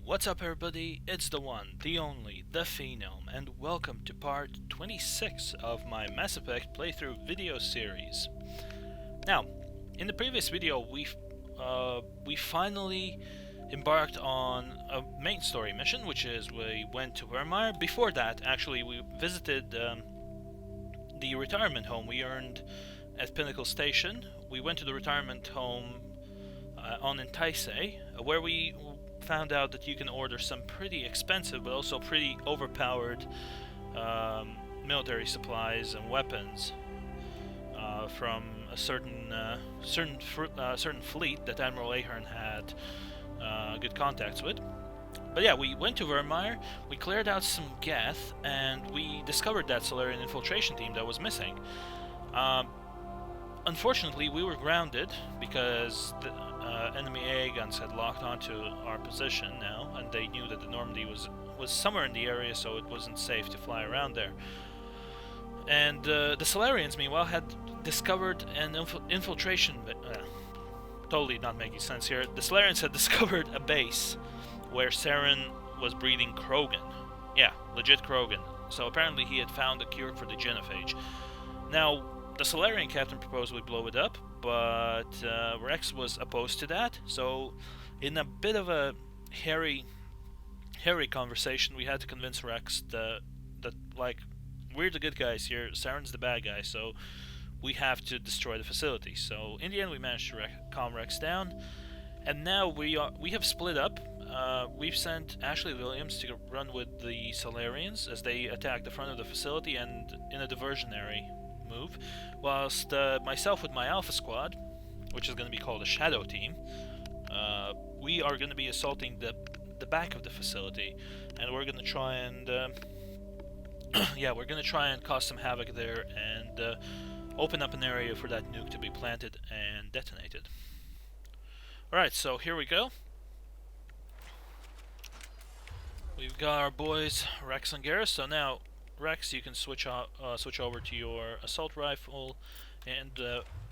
What's up everybody, it's the one, the only, the Phenome, and welcome to part 26 of my Mass Effect playthrough video series. Now, in the previous video we finally embarked on a main story mission, which is we went to Vermeer. Before that, actually, we visited the retirement home we earned at Pinnacle Station. We went to the retirement home on Entice, where we found out that you can order some pretty expensive but also pretty overpowered military supplies and weapons from a certain fleet that Admiral Ahern had good contacts with. But yeah, we went to Vermeer, we cleared out some Geth, and we discovered that Solarian infiltration team that was missing. Unfortunately, we were grounded because the enemy AA guns had locked onto our position now, and they knew that the Normandy was somewhere in the area, so it wasn't safe to fly around there. And the Solarians, meanwhile, had discovered an infiltration... totally not making sense here. The Solarians had discovered a base where Saren was breeding Krogan. Yeah, legit Krogan. So apparently he had found a cure for the genophage. Now, the Solarian captain proposed we blow it up, but Rex was opposed to that, so in a bit of a hairy conversation, we had to convince Rex that like, we're the good guys here, Saren's the bad guy, so we have to destroy the facility. So in the end we managed to calm Rex down, and now we have split up. We've sent Ashley Williams to run with the Solarians as they attack the front of the facility and in a diversionary move, whilst myself with my Alpha Squad, which is going to be called a Shadow Team, we are going to be assaulting the back of the facility, and we're going to try and we're going to try and cause some havoc there and open up an area for that nuke to be planted and detonated. Alright, so here we go. We've got our boys Rex and Garrus. So now, Rex, you can switch over to your assault rifle, and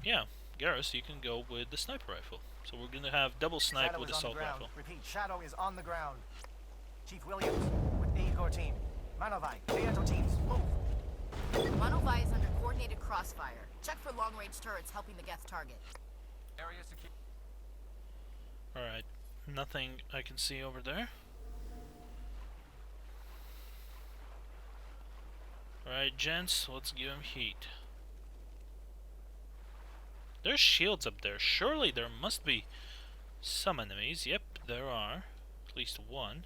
yeah, Garrus, you can go with the sniper rifle. So we're going to have double snipe Shadow with is assault on the ground. rifle. Repeat, Shadow is on the ground. Chief Williams with Aid Corps team. Manovai, Beato teams, move. Manovai is under coordinated crossfire. Check for long-range turrets helping the Geth target. Area secure. Alright, nothing I can see over there. Alright, gents, let's give him heat. There's shields up there. Surely there must be some enemies. Yep, there are. At least one.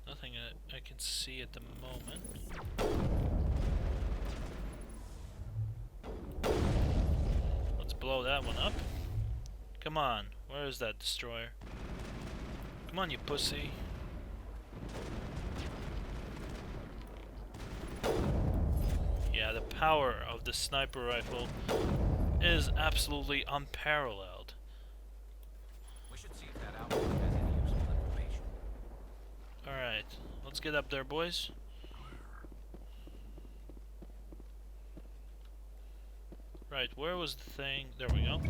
Nothing I can see at the moment. Let's blow that one up. Come on, where is that destroyer? Come on, you pussy. Yeah, the power of the sniper rifle is absolutely unparalleled. We should see if that outpost has any useful information. Alright, let's get up there, boys. Right, where was the thing? There we go.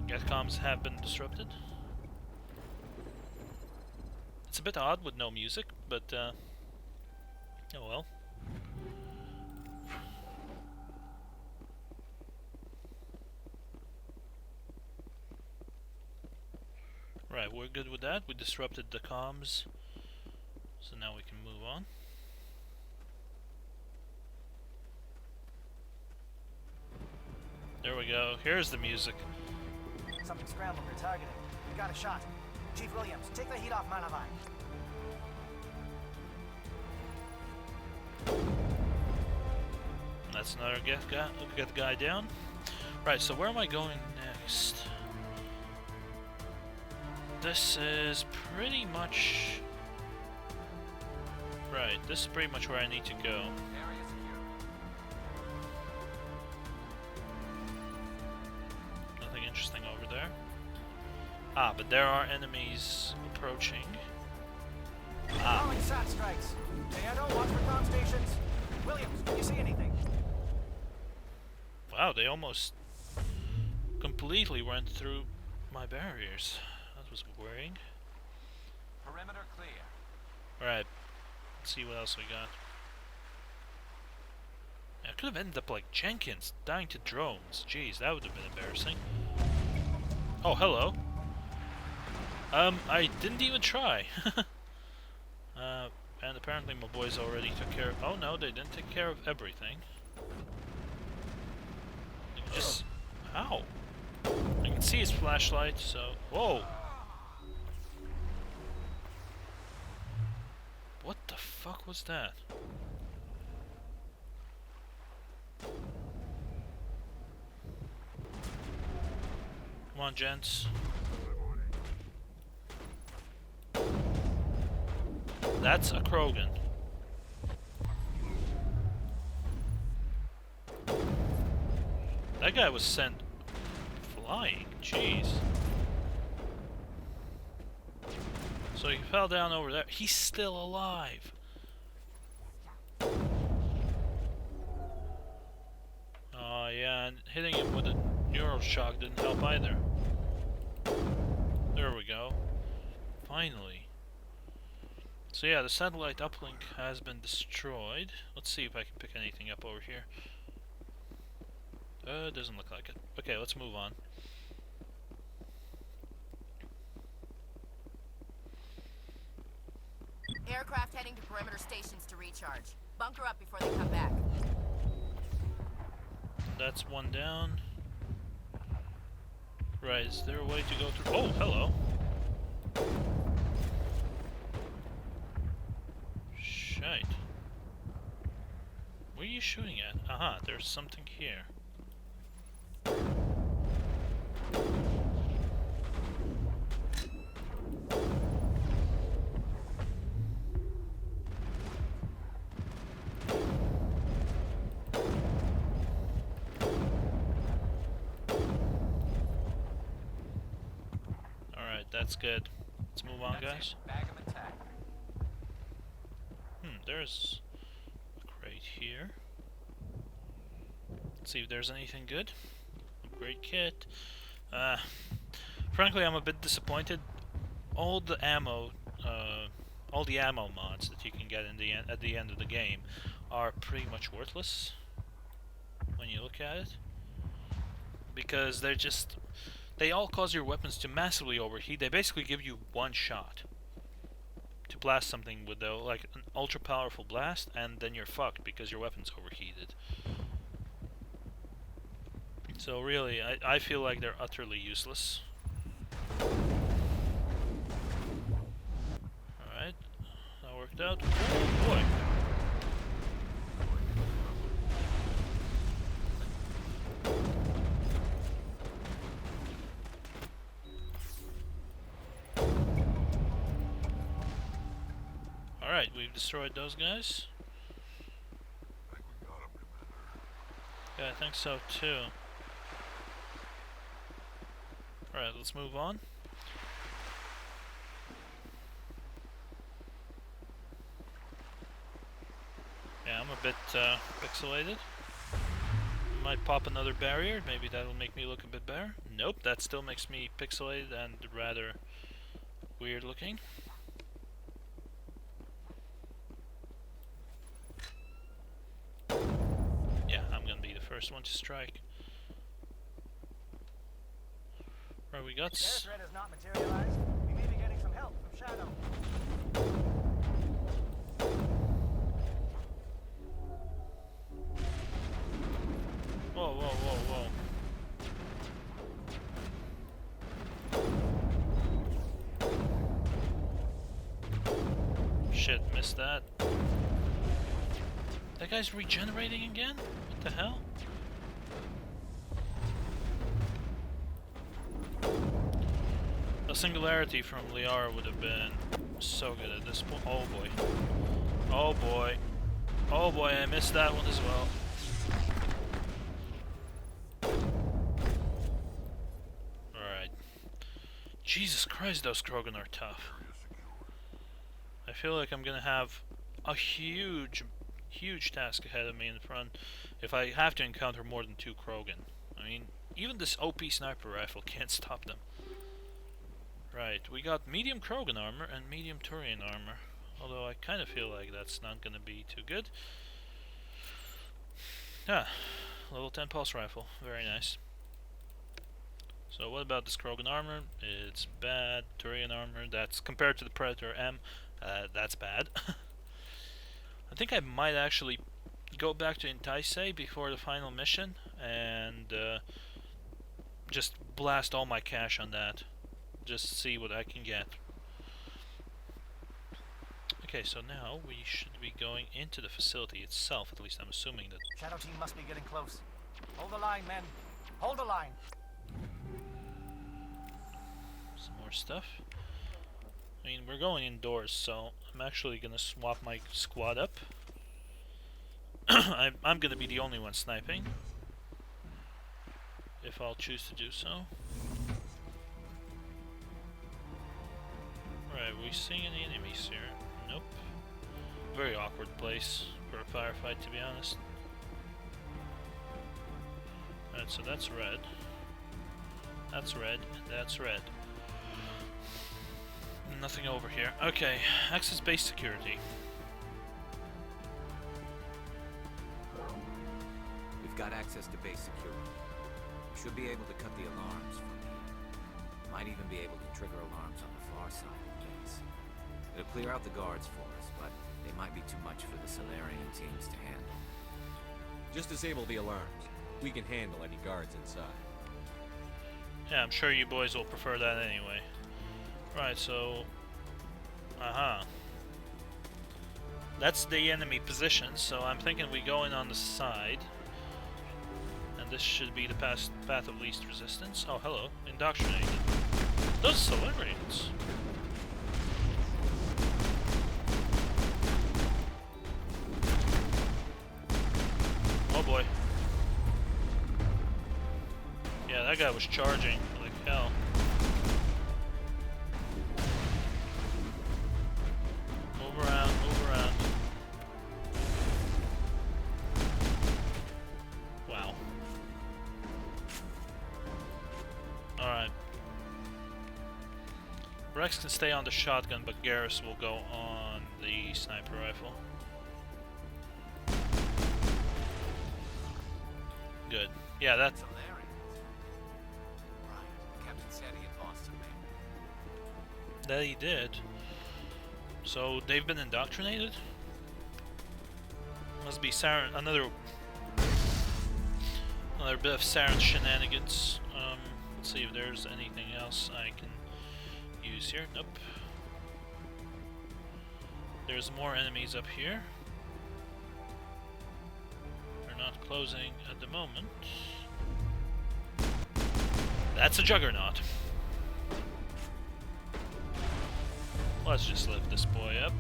Geth comms have been disrupted. It's a bit odd with no music, but oh well. Right, we're good with that. We disrupted the comms, so now we can move on. There we go. Here's the music. Something scrambled for targeting. We got a shot. Chief Williams, take the heat off Manovai. That's another Geth guy down. Right, so where am I going next? This is pretty much... Right, this is pretty much where I need to go. Area secure. Nothing interesting over there. Ah, but there are enemies approaching. Ah. Calling SAT strikes. Beato, watch for comm stations. Williams, can you see anything? Wow, they almost completely went through my barriers. That was worrying. Perimeter clear. Alright, let's see what else we got. I could have ended up like Jenkins, dying to drones. Jeez, that would have been embarrassing. Oh, hello. I didn't even try. And apparently my boys already took care of... Oh no, they didn't take care of everything. They just... Ow! I can see his flashlight, so... Whoa! What the fuck was that? Come on, gents. That's a Krogan. That guy was sent flying. Jeez. So he fell down over there. He's still alive. Oh yeah, and hitting him with a neural shock didn't help either. There we go. Finally. So yeah, the satellite uplink has been destroyed. Let's see if I can pick anything up over here. Doesn't look like it. Okay, let's move on. Aircraft heading to perimeter stations to recharge. Bunker up before they come back. That's one down. Right, is there a way to go through? Oh, hello. Shite. What are you shooting at? Aha, there's something here. Alright, that's good. Let's move on, guys. Bag of attack. There's a crate here. Let's see if there's anything good. Upgrade kit. Frankly, I'm a bit disappointed. All the ammo mods that you can get at the end of the game are pretty much worthless when you look at it, because they all cause your weapons to massively overheat. They basically give you one shot to blast something with like an ultra powerful blast, and then you're fucked because your weapon's overheated. So really, I feel like they're utterly useless. Alright, that worked out. Oh boy! Alright, we've destroyed those guys. Yeah, I think so too. Alright, let's move on. Yeah, I'm a bit pixelated. Might pop another barrier, maybe that'll make me look a bit better. Nope, that still makes me pixelated and rather weird looking. Yeah, I'm gonna be the first one to strike. Right, we got... Air threat has not materialized. We may be getting some help from Shadow. Whoa, whoa, whoa, whoa. Shit, missed that. That guy's regenerating again? What the hell? A singularity from Liara would have been so good at this point. Oh boy. Oh boy. Oh boy, I missed that one as well. Alright. Jesus Christ, those Krogan are tough. I feel like I'm gonna have a huge task ahead of me in front if I have to encounter more than 2 Krogan. I mean, Even this OP sniper rifle can't stop them. Right, we got medium Krogan armor and medium Turian armor. Although I kind of feel like that's not gonna be too good. Ah, level 10 pulse rifle. Very nice. So what about this Krogan armor? It's bad. Turian armor, that's compared to the Predator M, that's bad. I think I might actually go back to Entice before the final mission and just blast all my cash on that. Just see what I can get. Okay, so now we should be going into the facility itself, at least I'm assuming that. Shadow team must be getting close. Hold the line, men. Hold the line. Some more stuff. I mean, we're going indoors, so I'm actually gonna swap my squad up. I'm gonna be the only one sniping, if I'll choose to do so. Right, we seeing any enemies here? Nope. Very awkward place for a firefight, to be honest. Alright, so that's red. That's red, and that's red. Nothing over here. Okay, access base security. We've got access to base security. We should be able to cut the alarms from here. Might even be able to trigger alarms on the far side of the base. It'll clear out the guards for us, but they might be too much for the Solarian teams to handle. Just disable the alarms. We can handle any guards inside. Yeah, I'm sure you boys will prefer that anyway. Right, so... That's the enemy position, so I'm thinking we go in on the side. And this should be the path of least resistance. Oh, hello. Indoctrinated. Those Solarians. Oh boy. Yeah, that guy was charging like hell. Move around, move around. Wow. Alright. Rex can stay on the shotgun, but Garrus will go on the sniper rifle. Good. Yeah, that's... Solarians? Right. Captain said he had lost some men. That he did. So they've been indoctrinated? Must be Saren, another bit of Saren shenanigans. Let's see if there's anything else I can use here. Nope. There's more enemies up here. They're not closing at the moment. That's a juggernaut. Let's just lift this boy up.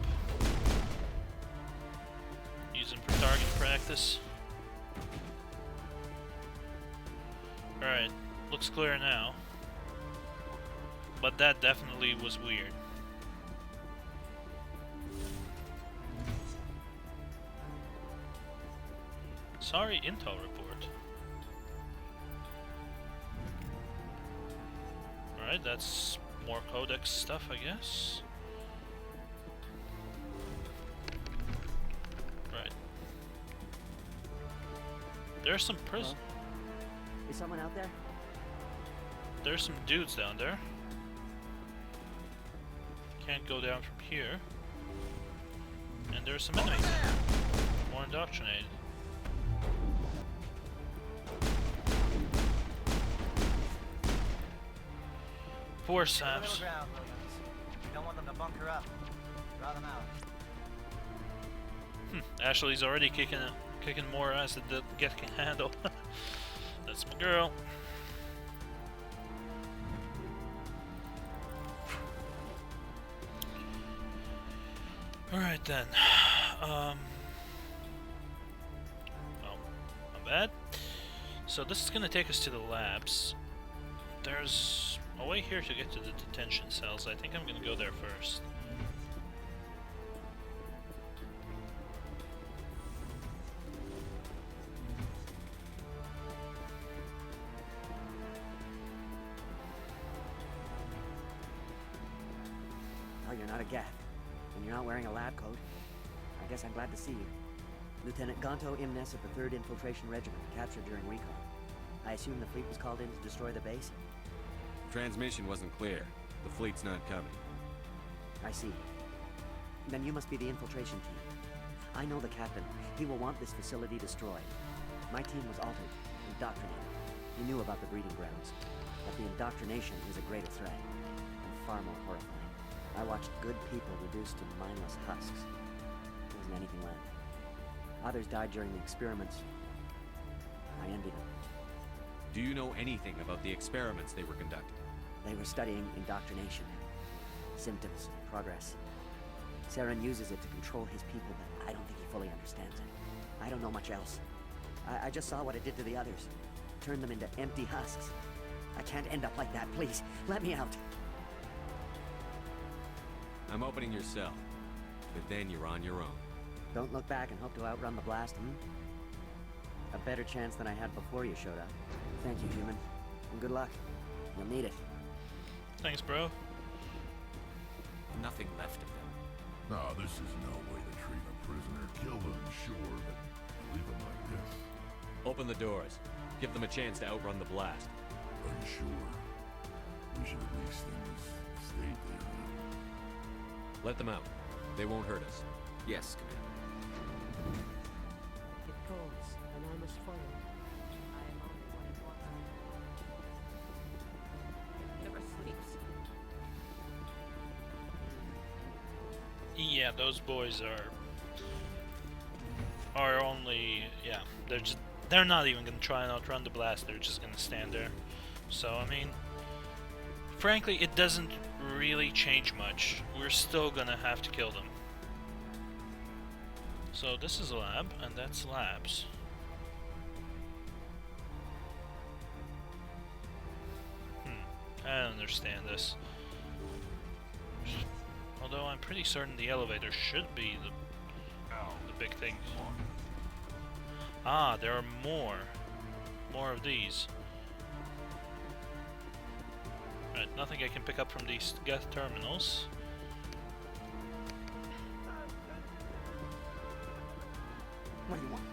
Use him for target practice. Alright, looks clear now. But that definitely was weird. Sorry, intel report. Alright, that's more codex stuff, I guess. Right. There's some prison. Is someone out there? There's some dudes down there. Can't go down from here. And there's some enemies. More indoctrinated. Four Get to the middle saps. ground, Williams. We don't want them to bunker up. Draw them out. Ashley's already kicking more ass than the Get can handle. That's my girl. Alright then. Well, not bad. So this is gonna take us to the labs. There's a way here to get to the detention cells. I think I'm gonna go there first. Well, you're not a Geth, and you're not wearing a lab coat. I guess I'm glad to see you. Lieutenant Gonto Imnes of the 3rd Infiltration Regiment, captured during recon. I assume the fleet was called in to destroy the base? Transmission wasn't clear. The fleet's not coming. I see. Then you must be the infiltration team. I know the captain. He will want this facility destroyed. My team was altered, indoctrinated. He knew about the breeding grounds. But the indoctrination is a greater threat, and far more horrifying. I watched good people reduced to mindless husks. There wasn't anything left. Others died during the experiments. I envied them. Do you know anything about the experiments they were conducting? They were studying indoctrination. Symptoms, progress. Saren uses it to control his people, but I don't think he fully understands it. I don't know much else. I just saw what it did to the others. Turned them into empty husks. I can't end up like that, please. Let me out. I'm opening your cell. But then you're on your own. Don't look back and hope to outrun the blast, A better chance than I had before you showed up. Thank you, human. And good luck. You'll need it. Thanks, bro. Nothing left of them. No, this is no way to treat a prisoner. Kill them, sure, but leave them like this. Open the doors. Give them a chance to outrun the blast. Are you sure? We should at least in this state they're in. Let them out. They won't hurt us. Yes, Commander. It calls, and I must follow. I am only what it wants. It never sleeps. Yeah, those boys are only, yeah, they're not even gonna try and outrun the blast. They're just gonna stand there. So I mean, frankly, it doesn't really change much. We're still gonna have to kill them. So this is a lab, and that's labs. I don't understand this. Although I'm pretty certain the elevator should be the big thing. Ah, there are more of these. Right, nothing I can pick up from these Geth terminals. What do you want?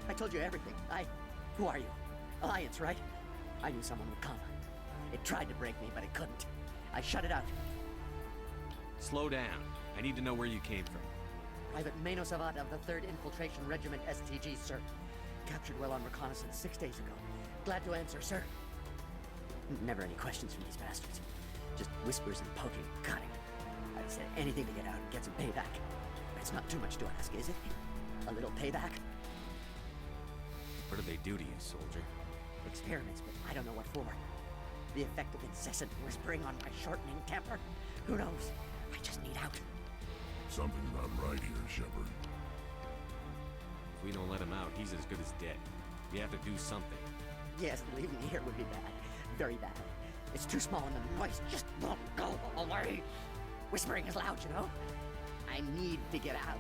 I told you everything. Who are you? Alliance, right? I knew someone would come. It tried to break me, but it couldn't. I shut it out. Slow down. I need to know where you came from. Private Mano Savat of the 3rd Infiltration Regiment STG, sir. Captured well on reconnaissance 6 days ago. Glad to answer, sir. Never any questions from these bastards. Just whispers and poking and cutting. I'd said anything to get out and get some payback. That's not too much to ask, is it? A little payback? What do they do to you, soldier? Experiments, but I don't know what for. The effect of incessant whispering on my shortening temper? Who knows? I just need out. Something's not right here, Shepard. If we don't let him out, he's as good as dead. We have to do something. Yes, leaving me here would be bad. Very bad. It's too small and the noise just won't go away. Whispering is loud, you know? I need to get out.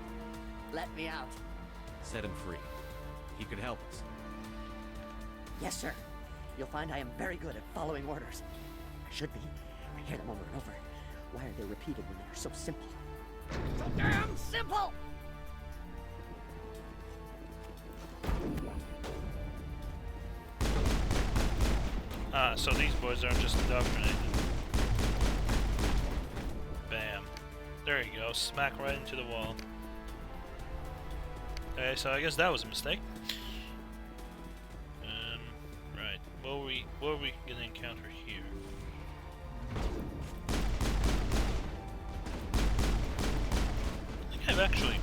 Let me out. Set him free. He could help us. Yes, sir. You'll find I am very good at following orders. I should be. I hear them over and over. Why are they repeated when they're so simple? So damn simple! Ah, so these boys aren't just indoctrinated. Bam. There you go, smack right into the wall. Okay, so I guess that was a mistake. Right. What are we gonna encounter here? I think I've actually...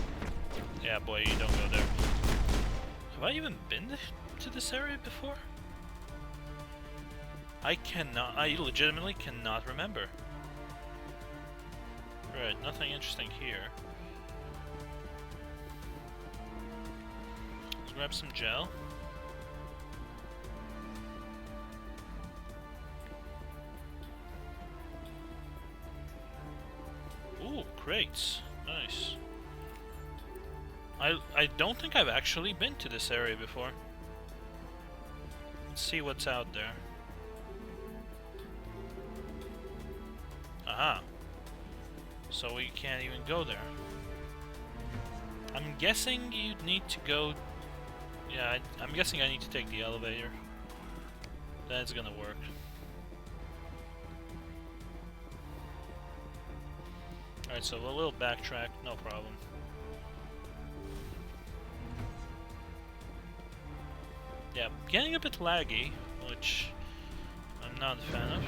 Yeah, boy, you don't go there. Have I even been to this area before? I legitimately cannot remember. Right, nothing interesting here. Let's grab some gel. Ooh, crates. Nice. I don't think I've actually been to this area before. Let's see what's out there. So we can't even go there. I'm guessing you'd need to go... Yeah, I'm guessing I need to take the elevator. Then it's gonna work. Alright, so a little backtrack, no problem. Yeah, getting a bit laggy, which I'm not a fan of.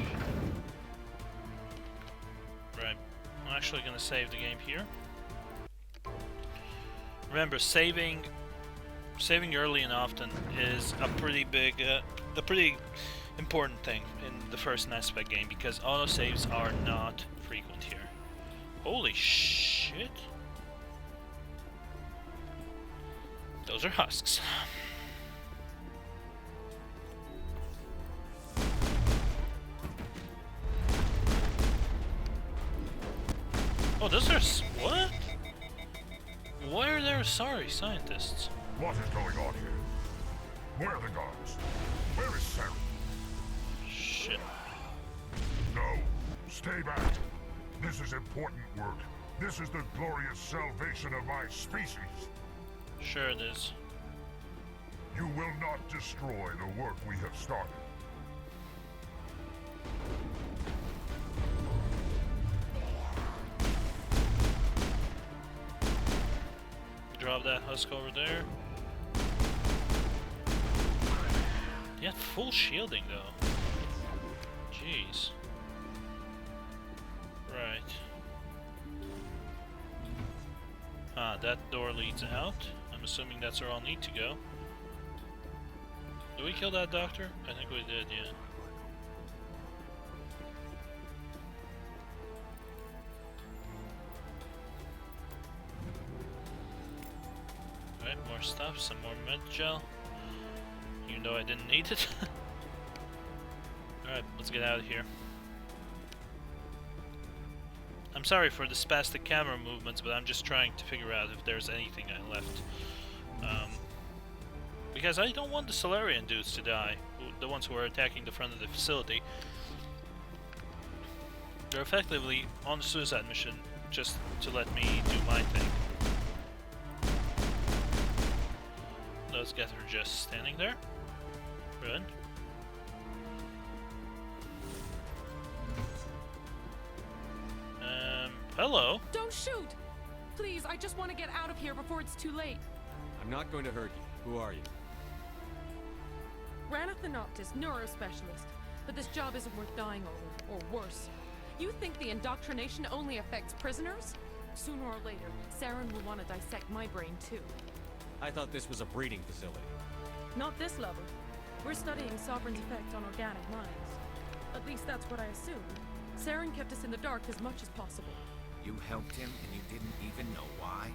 Right, I'm actually gonna save the game here. Remember, saving early and often is a pretty big, a pretty important thing in the first Mass Effect game, because autosaves are not frequent here. Holy shit! Those are husks. Oh, those are what? Why are there sorry scientists? What is going on here? Where are the guards? Where is Sarah? Shit. No. Stay back. This is important work. This is the glorious salvation of my species. Sure it is. You will not destroy the work we have started. Drop that husk over there. He had full shielding though. Jeez. Right. Ah, that door leads out. I'm assuming that's where I'll need to go. Did we kill that doctor? I think we did, yeah. Alright, more stuff, some more med gel. Even though I didn't need it. Alright, let's get out of here. I'm sorry for the spastic camera movements, but I'm just trying to figure out if there's anything I left. Because I don't want the Solarian dudes to die, the ones who are attacking the front of the facility. They're effectively on the suicide mission just to let me do my thing. Those guys are just standing there. Good. Hello? Don't shoot! Please, I just want to get out of here before it's too late. I'm not going to hurt you. Who are you? Rana Thanoptis, neurospecialist. But this job isn't worth dying over, or worse. You think the indoctrination only affects prisoners? Sooner or later, Saren will want to dissect my brain too. I thought this was a breeding facility. Not this level. We're studying Sovereign's effect on organic minds. At least that's what I assumed. Saren kept us in the dark as much as possible. You helped him and you didn't even know why?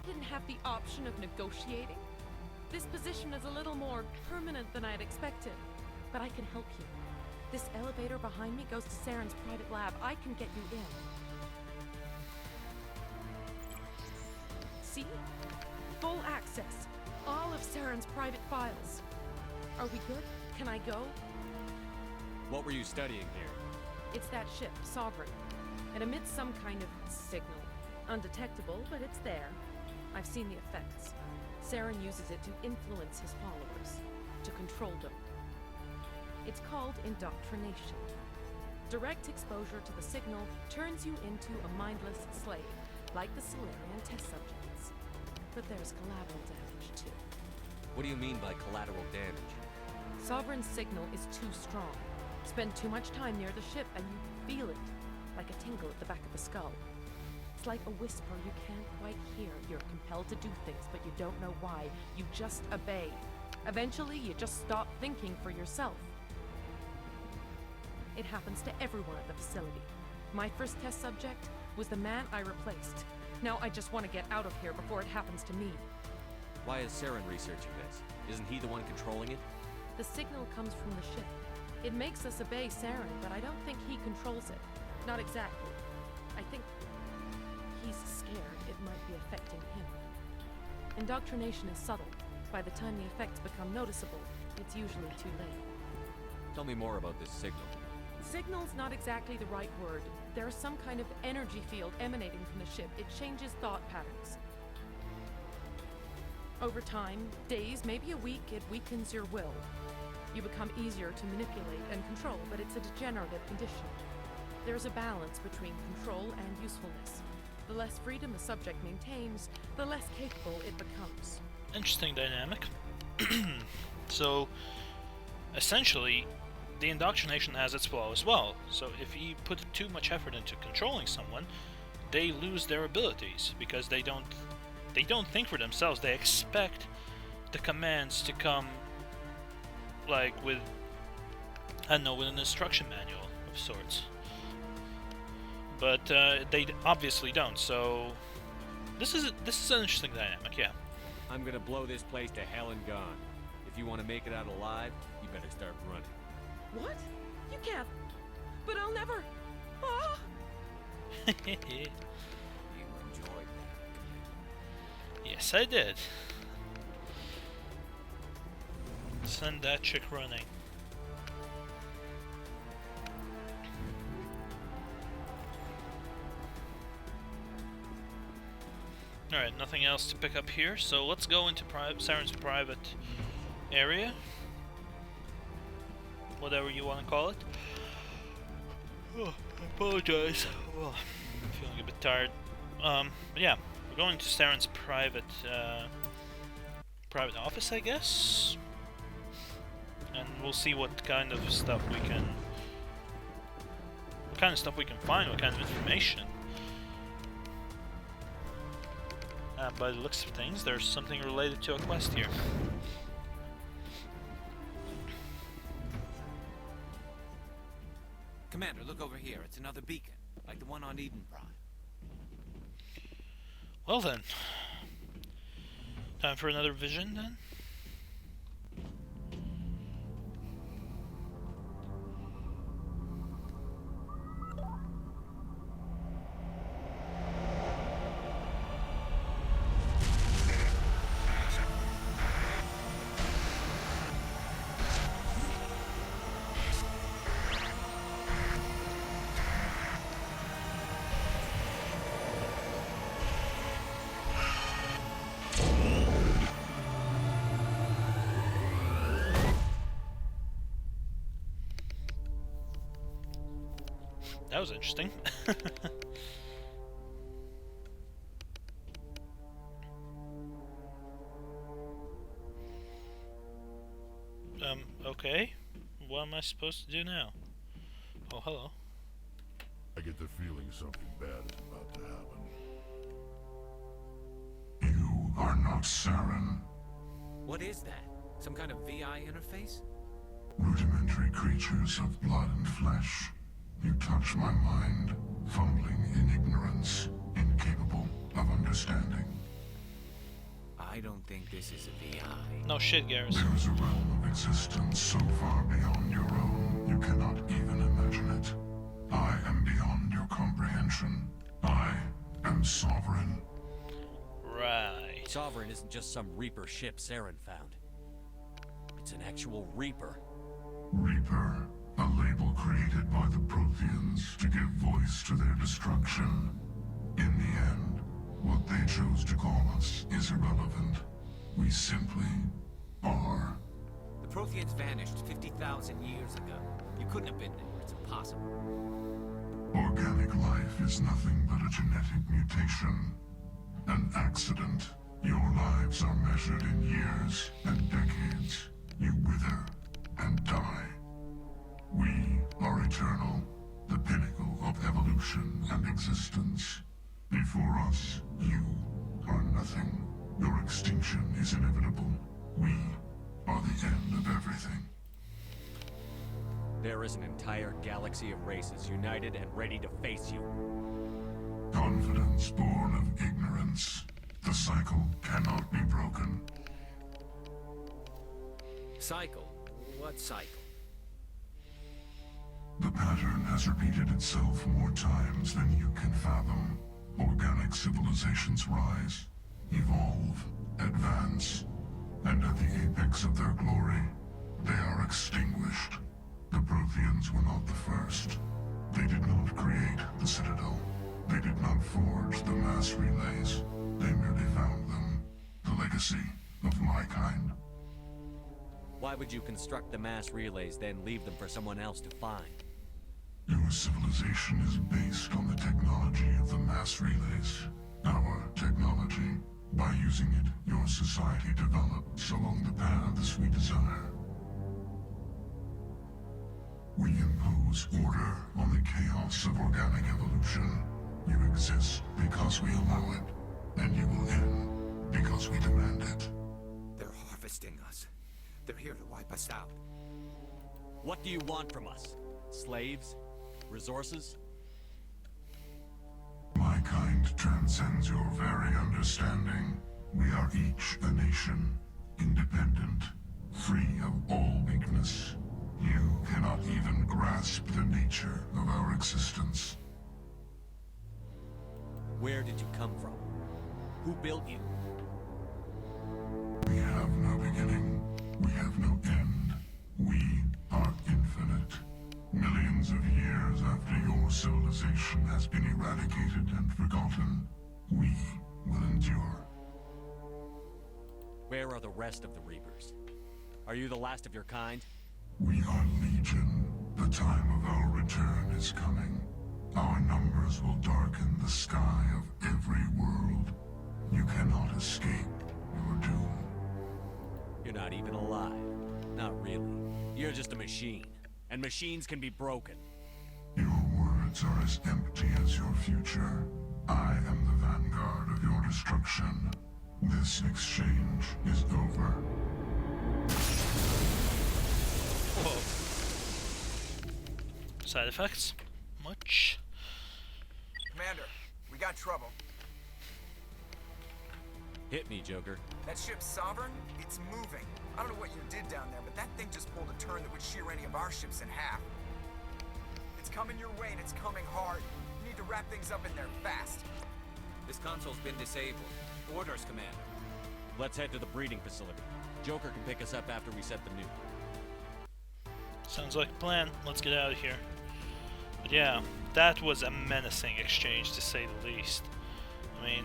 Didn't have the option of negotiating. This position is a little more permanent than I'd expected, but I can help you. This elevator behind me goes to Saren's private lab. I can get you in. See? Full access. All of Saren's private files. Are we good? Can I go? What were you studying here? It's that ship, Sovereign. It emits some kind of signal. Undetectable, but it's there. I've seen the effects. Saren uses it to influence his followers, to control them. It's called indoctrination. Direct exposure to the signal turns you into a mindless slave, like the Solarian test subjects. But there's collateral damage, too. What do you mean by collateral damage? Sovereign's signal is too strong. Spend too much time near the ship and you feel it, like a tingle at the back of the skull. It's like a whisper you can't quite hear. You're compelled to do things, but you don't know why. You just obey. Eventually, you just stop thinking for yourself. It happens to everyone at the facility. My first test subject was the man I replaced. Now I just want to get out of here before it happens to me. Why is Saren researching this? Isn't he the one controlling it? The signal comes from the ship. It makes us obey Saren, but I don't think he controls it. Not exactly. I think he's scared it might be affecting him. Indoctrination is subtle. By the time the effects become noticeable, it's usually too late. Tell me more about this signal. Signal's not exactly the right word. There's some kind of energy field emanating from the ship. It changes thought patterns. Over time, days, maybe a week, it weakens your will. You become easier to manipulate and control, but it's a degenerative condition. There's a balance between control and usefulness. The less freedom a subject maintains, the less capable it becomes. Interesting dynamic. So, essentially, the indoctrination has its flaw as well. So if you put too much effort into controlling someone, they lose their abilities because they don't think for themselves. They expect the commands to come like with, I don't know, with an instruction manual of sorts. But they obviously don't. So this is an interesting dynamic, yeah. I'm gonna blow this place to hell and gone. If you want to make it out alive, you better start running. What? You can't. But I'll never. Ah! You enjoyed that. Yes, I did. Send that chick running. Alright, nothing else to pick up here, so let's go into Saren's private area. Whatever you want to call it. Oh, I apologize. Oh, I'm feeling a bit tired. But yeah, we're going to Saren's private office, I guess. And we'll see what kind of stuff we can find, what kind of information. By the looks of things, there's something related to a quest here. Commander, look over here. It's another beacon, like the one on Eden Prime. Well then, time for another vision then? That was interesting. Okay. What am I supposed to do now? Oh, hello. I get the feeling something bad is about to happen. You are not Saren. What is that? Some kind of VI interface? Rudimentary creatures of blood and flesh. You touch my mind, fumbling in ignorance, incapable of understanding. I don't think this is a VI. No shit, Garrus. There is a realm of existence so far beyond your own, you cannot even imagine it. I am beyond your comprehension. I am sovereign. Right. Sovereign isn't just some Reaper ship Saren found. It's an actual Reaper. Reaper, a label created by the Protheans to give voice to their destruction. In the end, what they chose to call us is irrelevant. We simply are. The Protheans vanished 50,000 years ago. You couldn't have been there. It's impossible. Organic life is nothing but a genetic mutation. An accident. Your lives are measured in years and decades. You wither and die. We are eternal, the pinnacle of evolution and existence. Before us, you are nothing. Your extinction is inevitable. We are the end of everything. There is an entire galaxy of races united and ready to face you. Confidence born of ignorance. The cycle cannot be broken. Cycle? What cycle? The pattern has repeated itself more times than you can fathom. Organic civilizations rise, evolve, advance, and at the apex of their glory, they are extinguished. The Protheans were not the first. They did not create the Citadel. They did not forge the mass relays. They merely found them. The legacy of my kind. Why would you construct the mass relays, then leave them for someone else to find? Your civilization is based on the technology of the mass relays. Our technology. By using it, your society develops along the paths we desire. We impose order on the chaos of organic evolution. You exist because we allow it, and you will end because we demand it. They're harvesting us. They're here to wipe us out. What do you want from us? Slaves? Resources? My kind transcends your very understanding. We are each a nation, independent, free of all weakness. You cannot even grasp the nature of our existence. Where did you come from? Who built you? We have no beginning. We have no end. We are infinite. Millions of years after your civilization has been eradicated and forgotten, we will endure. Where are the rest of the Reapers? Are you the last of your kind? We are legion. The time of our return is coming. Our numbers will darken the sky of every world. You cannot escape your doom. You're not even alive. Not really. You're just a machine. And machines can be broken. Your words are as empty as your future. I am the vanguard of your destruction. This exchange is over. Whoa. Side effects? Much? Commander, we got trouble. Hit me, Joker. That ship Sovereign? It's moving. I don't know what you did down there, but that thing just pulled a turn that would shear any of our ships in half. It's coming your way and it's coming hard. You need to wrap things up in there fast. This console's been disabled. Orders, Commander. Let's head to the breeding facility. Joker can pick us up after we set the nuke. Sounds like a plan. Let's get out of here. But yeah, that was a menacing exchange to say the least. I mean...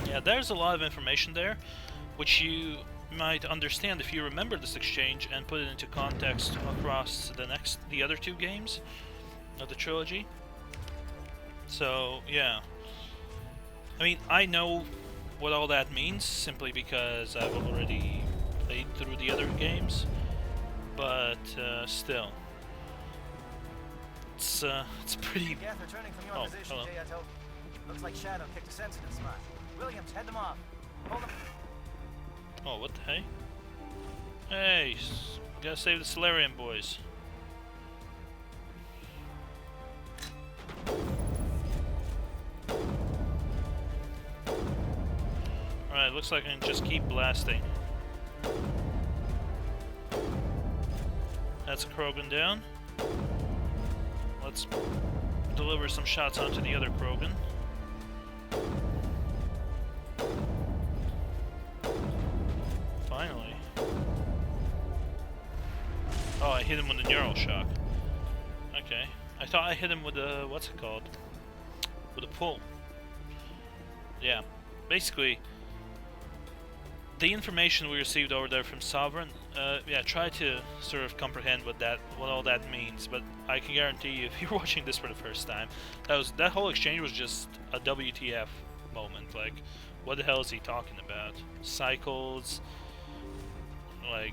Yeah, there's a lot of information there, which you might understand if you remember this exchange and put it into context across the other two games of the trilogy. So, yeah. I mean, I know what all that means simply because I've already played through the other games, but still. It's pretty... Geth returning from your Oh, position, hello. Jayato. Looks like Shadow picked a sensitive spot. Williams, head them off. Hold them. Oh, what the hey? Hey, gotta save the Solarian boys. Alright, looks like I can just keep blasting. That's a Krogan down. Let's deliver some shots onto the other Krogan. Finally. Oh, I hit him with a neural shock. Okay. I thought I hit him with a... what's it called? With a pull. Yeah. Basically, the information we received over there from Sovereign, yeah, try to sort of comprehend what all that means, but I can guarantee you, if you're watching this for the first time, that whole exchange was just a WTF moment. Like, what the hell is he talking about? Cycles, like,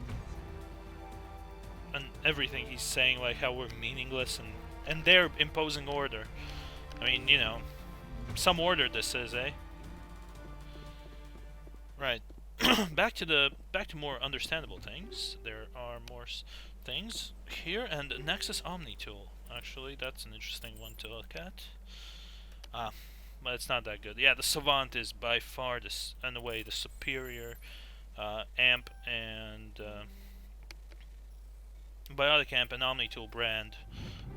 and everything he's saying, like how we're meaningless, and they're imposing order. I mean, you know, some order this is, eh? Right. back to more understandable things. There are more things here, and Nexus Omni tool. Actually, that's an interesting one to look at. But it's not that good. Yeah, the Savant is by far in a way the superior amp and biotic amp and Omni tool brand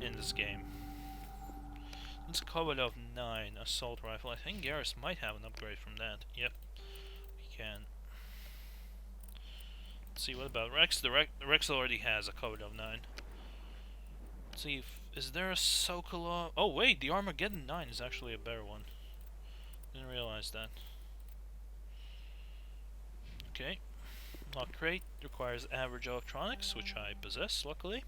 in this game. It's Kovalov 9 assault rifle. I think Garrus might have an upgrade from that. Yep, we can. Let's see, what about Rex? The Rex already has a code of 9. Let's see, is there a Sokolov? Oh wait, the Armageddon 9 is actually a better one. Didn't realize that. Okay. Lock crate requires average electronics, which I possess, luckily.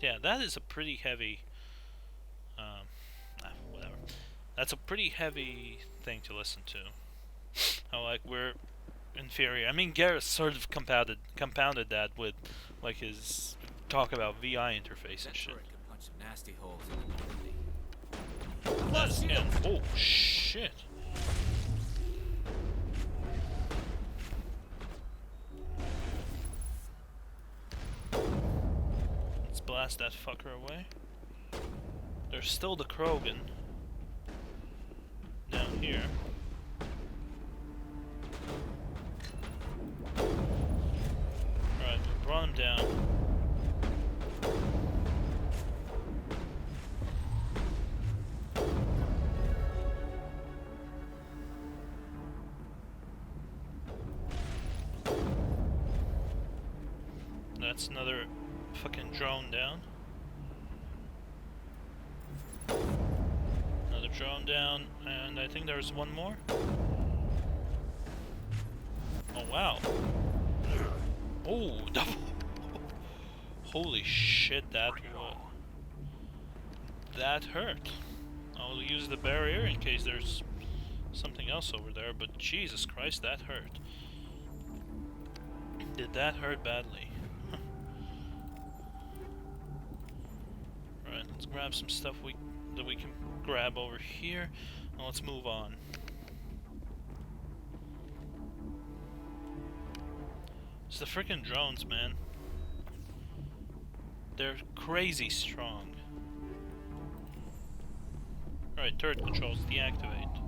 Yeah, that is a pretty heavy... whatever. That's a pretty heavy thing to listen to. How, like, we're inferior. I mean, Gareth sort of compounded that with, like, his talk about VI interface and shit. That turret could punch some nasty holes in the Normandy. That's, yeah. Oh, shit. Let's blast that fucker away. There's still the Krogan down here. Alright, we brought him down. That's another fucking drone down. Another drone down, and I think there's one more. Oh wow. Oh, double. Holy shit, that hurt. I'll use the barrier in case there's something else over there, but Jesus Christ, that hurt. Did that hurt badly? Right, let's grab some stuff that we can grab over here, and let's move on. It's the frickin' drones, man. They're crazy strong. Alright, turret controls deactivate.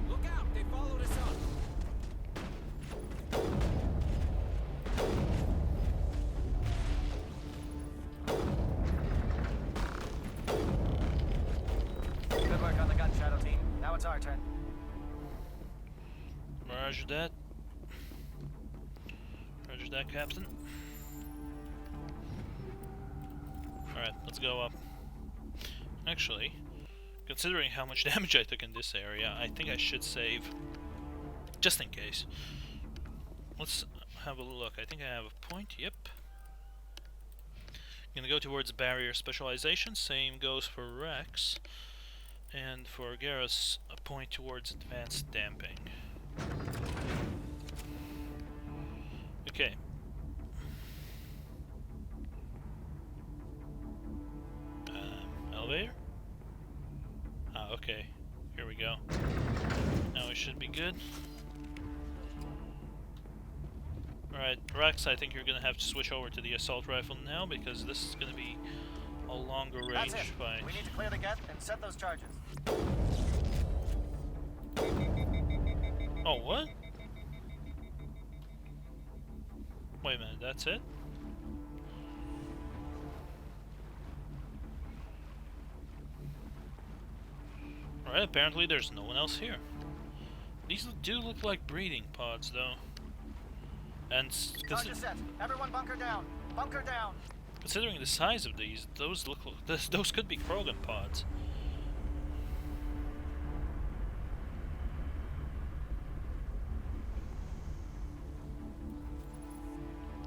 Look out! They followed us up! Good work on the gun, Shadow Team. Now it's our turn. Roger that. Roger that, Captain. Alright, let's go up. Actually, considering how much damage I took in this area, I think I should save. Just in case. Let's have a look. I think I have a point. Yep. Gonna go towards barrier specialization. Same goes for Rex. And for Garrus, a point towards advanced damping. Okay. Elevator? Ah, okay. Here we go. Now we should be good. Alright, Rex, I think you're gonna have to switch over to the assault rifle now because this is gonna be a longer range That's it. fight. We need to clear the gate and set those charges. Oh, what? Wait a minute, that's it? Alright, apparently there's no one else here. These do look like breeding pods, though. And Charges set. Everyone bunker down. Bunker down. considering the size of these, those could be Krogan pods.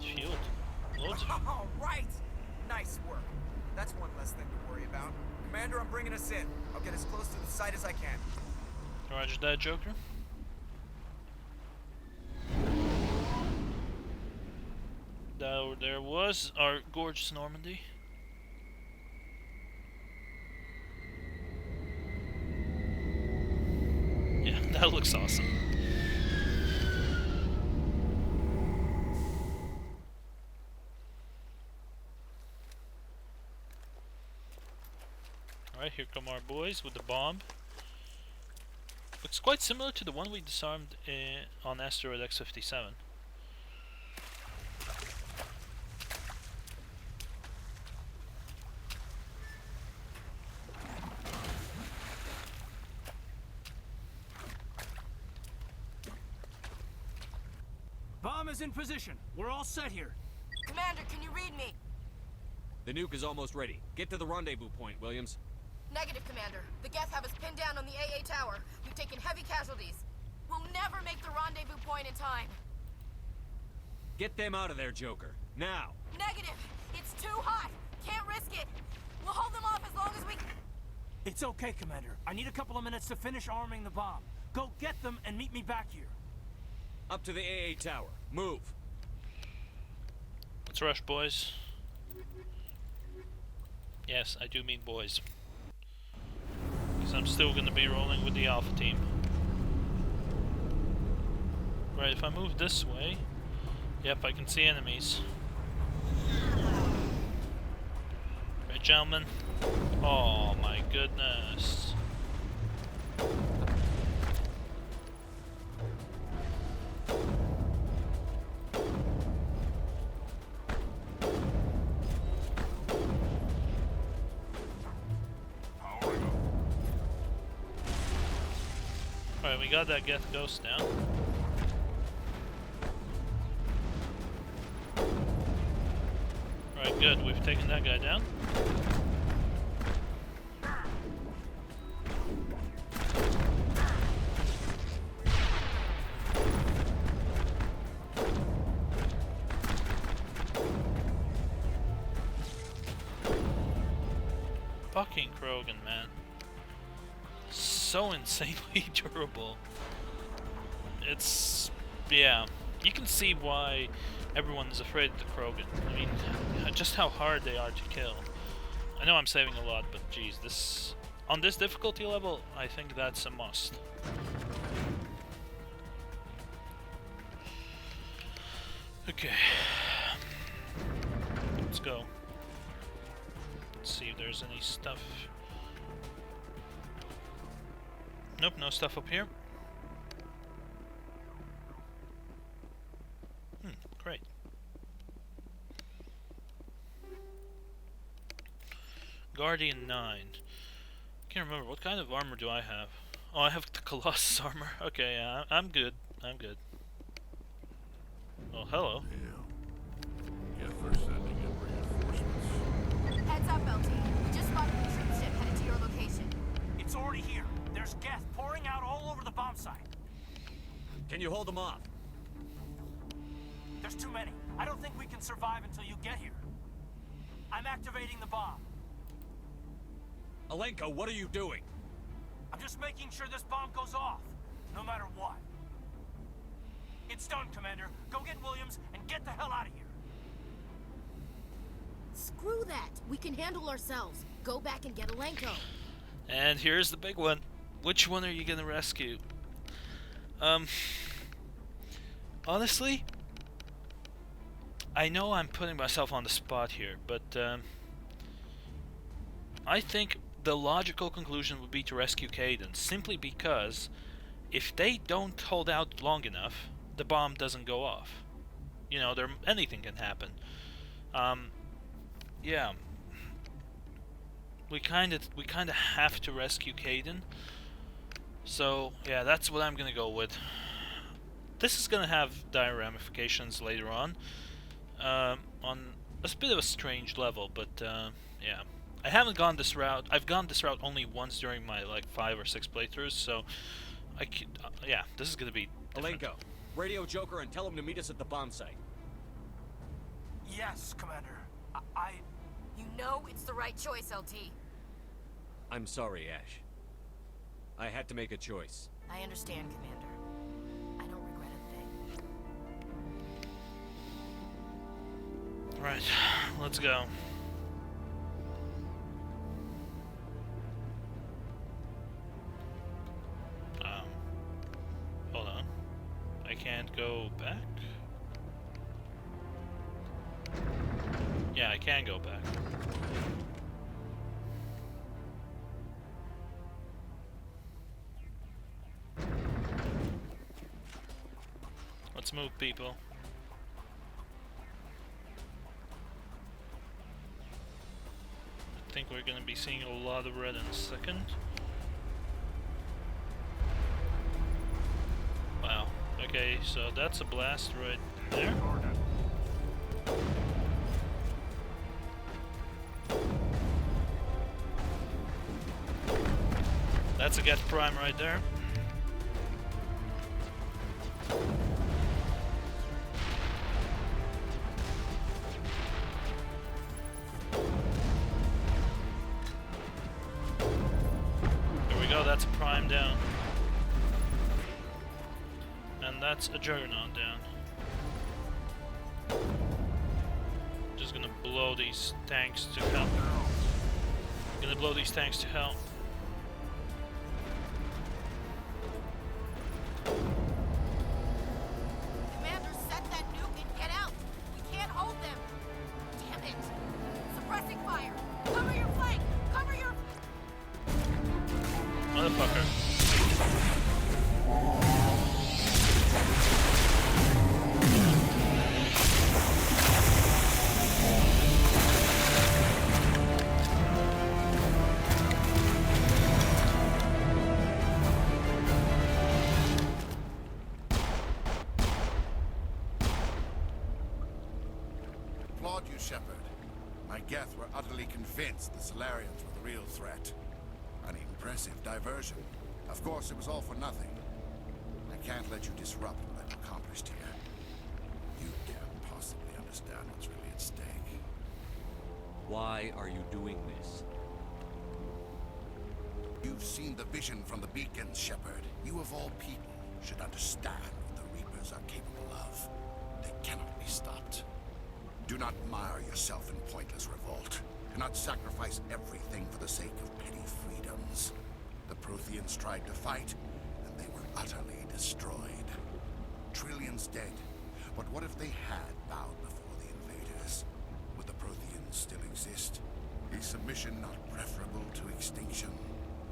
Shield. Loads of All right! Nice work. That's one less thing to worry about. Commander, I'm bringing us in. I'll get as close to the site as I can. Roger that, Joker. There was our gorgeous Normandy. Yeah, that looks awesome. Alright, here come our boys with the bomb. Looks quite similar to the one we disarmed on Asteroid X-57. Bomb is in position. We're all set here. Commander, can you read me? The nuke is almost ready. Get to the rendezvous point, Williams. Negative, Commander. The Geth have us pinned down on the AA tower. We've taken heavy casualties. We'll never make the rendezvous point in time. Get them out of there, Joker. Now! Negative! It's too hot! Can't risk it! We'll hold them off as long as we... It's okay, Commander. I need a couple of minutes to finish arming the bomb. Go get them and meet me back here. Up to the AA tower. Move! Let's rush, boys. Yes, I do mean boys. Because I'm still going to be rolling with the Alpha team. Right, if I move this way... Yep, I can see enemies. Right, gentlemen. Oh my goodness. Alright, we got that Geth Ghost down. Alright, good. We've taken that guy down. Fucking Krogan, man. So insanely durable. It's... yeah. You can see why everyone is afraid of the Krogan. I mean, just how hard they are to kill. I know I'm saving a lot, but geez, this... on this difficulty level, I think that's a must. Okay. Let's go. Let's see if there's any stuff. Nope, no stuff up here. Great. Guardian 9. Can't remember, what kind of armor do I have? Oh, I have the Colossus armor. Okay, yeah, I'm good. I'm good. Oh, hello. Yeah. Geth are sending in reinforcements. Heads up, LT. We just spotted a troop ship headed to your location. It's already here. There's Geth pouring out all over the bomb site. Can you hold them off? There's too many. I don't think we can survive until you get here. I'm activating the bomb. Alenko, what are you doing? I'm just making sure this bomb goes off, no matter what. It's done, Commander. Go get Williams and get the hell out of here. Screw that. We can handle ourselves. Go back and get Alenko. And here's the big one. Which one are you gonna rescue? Honestly, I know I'm putting myself on the spot here, but I think the logical conclusion would be to rescue Kaidan, simply because if they don't hold out long enough, the bomb doesn't go off. You know, anything can happen. Yeah. We kind of have to rescue Kaidan. So, yeah, that's what I'm gonna go with. This is gonna have dire ramifications later on a bit of a strange level, but yeah. I haven't gone this route. I've gone this route only once during my like 5 or 6 playthroughs, so I could, yeah, this is gonna be different. Alenko, radio Joker and tell him to meet us at the bomb site. Yes, Commander. You know it's the right choice, LT. I'm sorry, Ash. I had to make a choice. I understand, Commander. I don't regret a thing. Right, let's go. Hold on. I can't go back? Yeah, I can go back. Let's move, people. I think we're gonna be seeing a lot of red in a second. Wow. Okay, so that's a blast right there. That's a get prime right there. There we go, that's a prime down. And that's a juggernaut down. Just gonna blow these tanks to hell. Gonna blow these tanks to hell. Commander, set that nuke and get out. We can't hold them. Damn it. Suppressing fire. Cover your flank. Cover your... Motherfucker. Applaud you, Shepard. My Geth were utterly convinced the Solarians were the real threat. An impressive diversion. Of course, it was all for nothing. I can't let you disrupt what I've accomplished here. You can't possibly understand what's really at stake. Why are you doing this? You've seen the vision from the beacons, Shepard. You of all people should understand what the Reapers are capable of. They cannot be stopped. Do not mire yourself in pointless revolt. Do not sacrifice everything for the sake of petty freedoms. The Protheans tried to fight, and they were utterly destroyed. Trillions dead. But what if they had bowed before the invaders? Would the Protheans still exist? Is submission not preferable to extinction?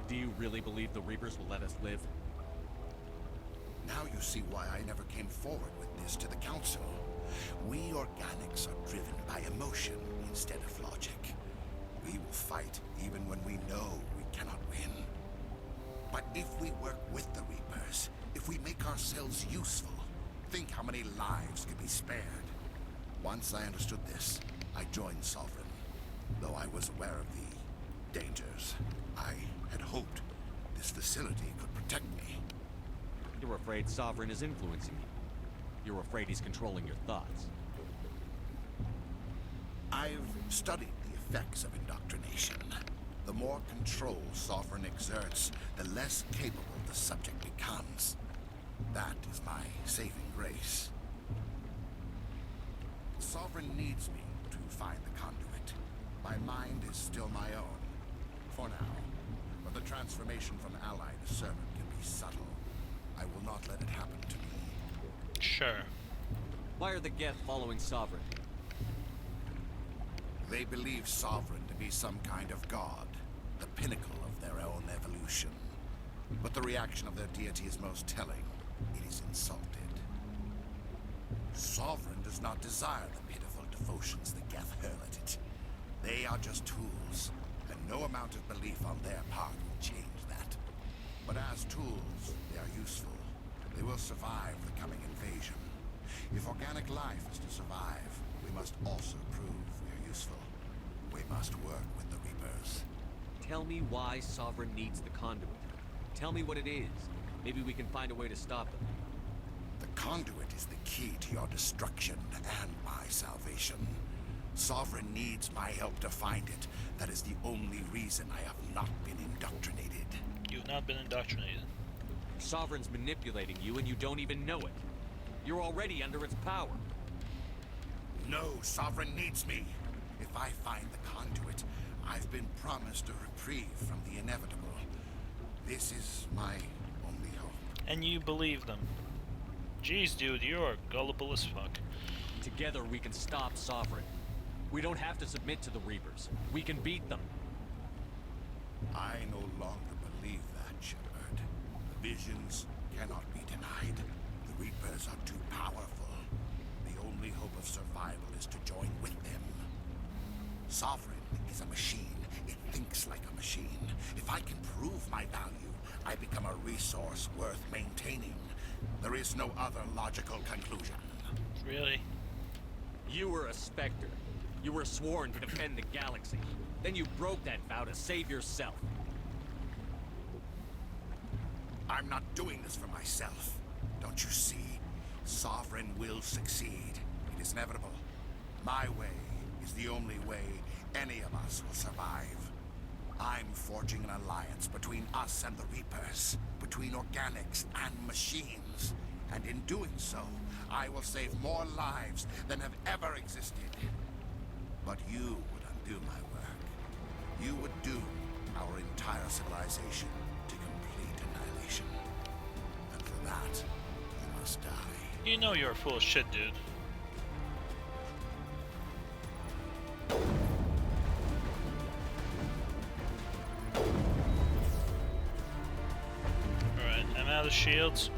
Do you really believe the Reapers will let us live? Now you see why I never came forward with this to the Council. We organics are driven by emotion instead of logic. We will fight even when we know we cannot win. But if we work with the Reapers, if we make ourselves useful, think how many lives could be spared. Once I understood this, I joined Sovereign. Though I was aware of the dangers, I had hoped this facility could protect me. You're afraid Sovereign is influencing you. You're afraid he's controlling your thoughts. I've studied the effects of indoctrination. The more control Sovereign exerts, the less capable the subject becomes. That is my saving grace. Sovereign needs me to find the conduit. My mind is still my own, for now. But the transformation from ally to servant can be subtle. I will not let it happen to me. Sure. Why are the Geth following Sovereign? They believe Sovereign to be some kind of god, the pinnacle of their own evolution. But the reaction of their deity is most telling. It is insulted. Sovereign does not desire the pitiful devotions the Geth hurl at it. They are just tools, and no amount of belief on their part will change that. But as tools, they are useful. They will survive the coming invasion. If organic life is to survive, we must also prove we are useful. We must work with the Reapers. Tell me why Sovereign needs the conduit. Tell me what it is. Maybe we can find a way to stop them. The conduit is the key to your destruction and my salvation. Sovereign needs my help to find it. That is the only reason I have not been indoctrinated. You've not been indoctrinated. Sovereign's manipulating you and you don't even know it. You're already under its power. No, Sovereign needs me. If I find the conduit, I've been promised a reprieve from the inevitable. This is my only hope. And you believe them. Jeez, dude, you're gullible as fuck. Together we can stop Sovereign. We don't have to submit to the Reapers. We can beat them. I no longer believe that, Shepard. The visions cannot be denied. The Reapers are too powerful. The only hope of survival is to join with them. Sovereign is a machine. It thinks like a machine. If I can prove my value, I become a resource worth maintaining. There is no other logical conclusion. Really? You were a Spectre. You were sworn to defend the galaxy. Then you broke that vow to save yourself. I'm not doing this for myself. Don't you see? Sovereign will succeed. It is inevitable. My way is the only way any of us will survive. I'm forging an alliance between us and the Reapers, between organics and machines. And in doing so, I will save more lives than have ever existed. But you would undo my work. You would doom our entire civilization to complete annihilation. And for that, you must die. You know you're full of shit, dude. Alright, I'm out of shields.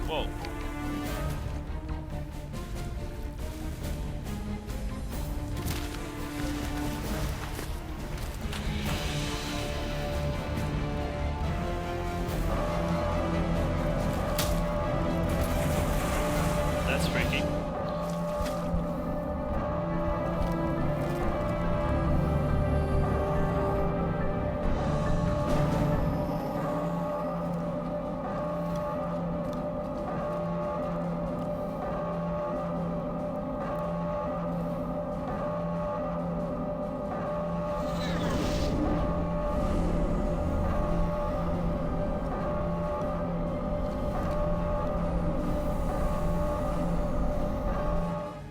Whoa. That's freaky.